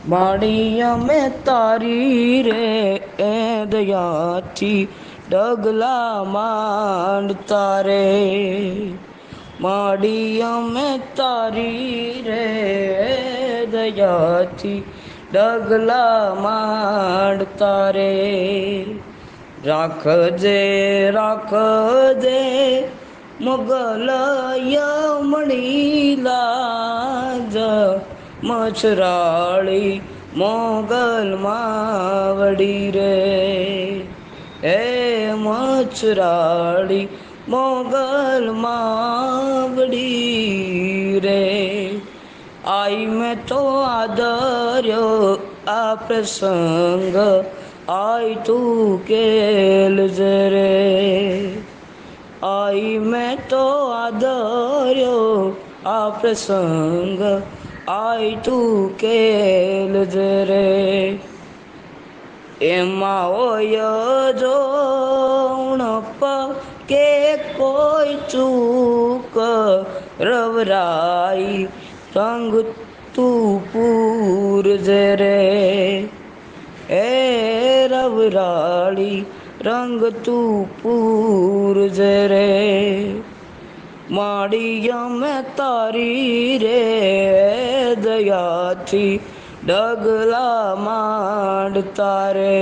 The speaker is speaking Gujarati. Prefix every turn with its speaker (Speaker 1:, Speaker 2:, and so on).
Speaker 1: માડી અમે તારી રે એ દયાથી ડગલા માંડતા રે માડી અમે તારી રે દયાથી ડગલા માંડતા રે રાખજે રાખજે મોગલ યમણી લાજ મછરાળી મોગલ માવડી રે એ મછરાળી મોગલ માવડી રે આઈ મેં તો આદર્યો આ પ્રસંગ આઈ તું કેલજે રે આઈ મેં તો આદર્યો આ પ્રસંગ આઈ તું કેલજે રે એમાં હોય જો ઉણપ કે કોઈ ચૂક રવરાઈ રંગ તું પૂરજે રે એ રવરાળી રંગ તું પૂરજે રે માડી અમે તારી રે દયાથી ડગલા માંડતા રે